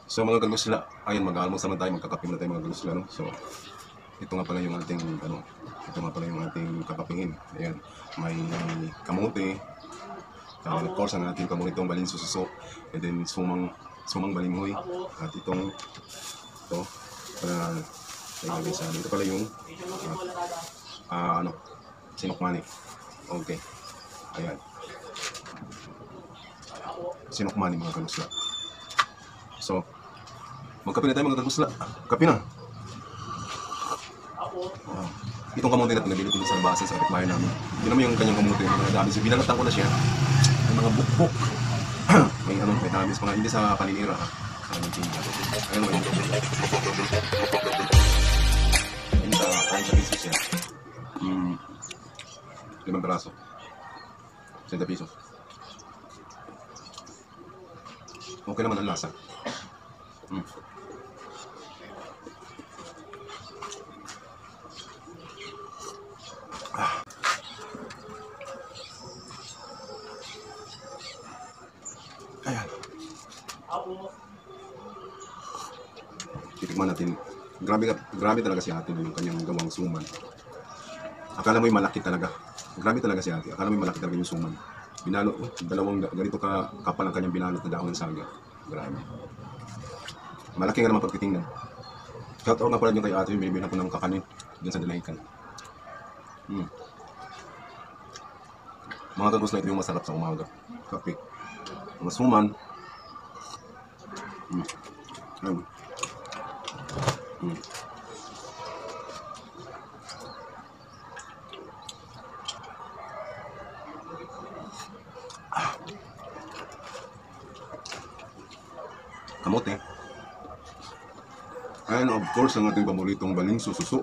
So mga kagusla, ayun, mag-almusal na tayo, magkakape na tayo mga kagusla, no? So ito nga pala yung ating ito nga pala yung ating kakapingin. Ayan, may kamote, of course ang ating paboritong balin sususo, and then sumang balinghoy, at itong ito para ilagay sa amin. Ito pala yung sinukmani. Okay, ayan, sinukmani mga kagusla. So magkape na tayo mga kagusla, kape na. Itong kamote na ito, nabili ko sa base sa kapitbahay namin. Yun naman yung kanyang kamote, mga dabis. Binalatan ko na siya. May mga bukbok. may dabis, mga hindi sa paninira. Ayun, ayun sa piso siya. 5 peraso. 60 pesos. Okay naman ang lasa. Ayan. Titikman natin. Grabe talaga si ate yung kanyang gawang suman. Akala mo yung malaki talaga. Grabe talaga si ate. Akala mo yung malaki talaga yung suman. Binalo, dalawang ganito kapal ang kanyang binalot na dahon ng saga. Grabe. Malaki nga naman pagtitingnan. Shout out nga pala yung kay ate yung binibilang ko ng kakanin dyan sa Dalaykan. Mga kagusla, ito yung masarap sa umaga. Kape. Mga suman. Kamote. And of course, ang ating paboritong baling sususo.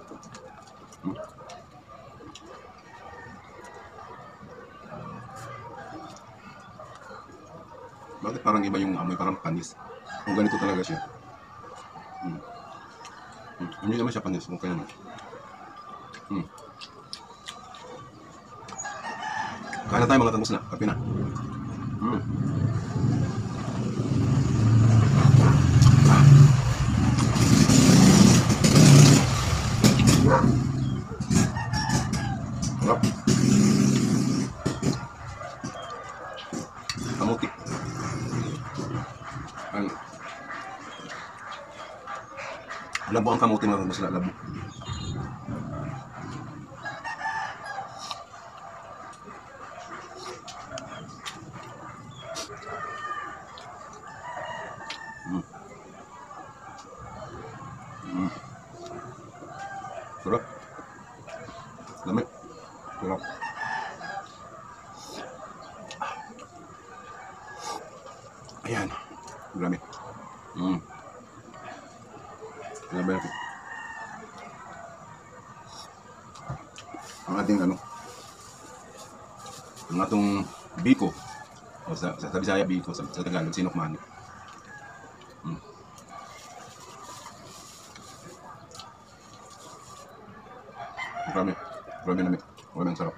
Bakit parang iba yung amoy, parang panis? Kung ganito talaga siya. Hindi naman siya panis, okay naman. Kaya na tayo mga tangos na, kape na. Sarap. Kamuti. Labo ang kamuti mga tangos na, labo. Sarap. Lamig. Sarap. Ayan. Grabe. Grabe. Ang ating ang atong biko. O sa Bisaya biko, sa Tagalog sinukmani. Grabe. Grabe namin. Grabe ang sarap.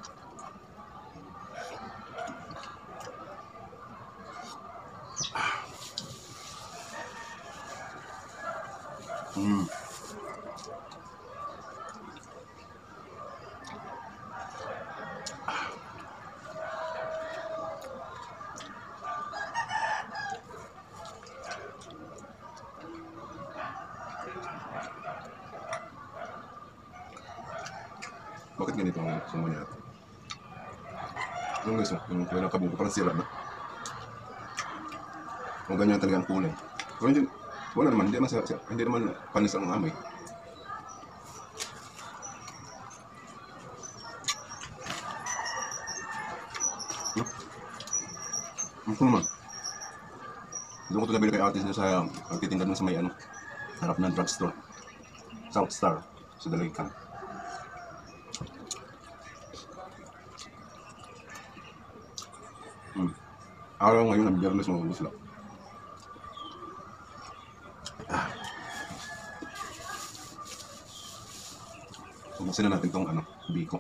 Bakit ganito ang sumo niya? Anong guys mo? Yung kulay ng kabuko parang sira na. Kung ganyan talaga ang kulay. Pero hindi, wala naman, hindi naman panis ang amoy. Ito naman. Doon ko ito nabili kay artist niya sa pagtitinda dun sa may harap ng drugstore. South Star sa Dalaykan. Araw ngayon ang Biyernes mga kagusla. Subusin na natin tong biko.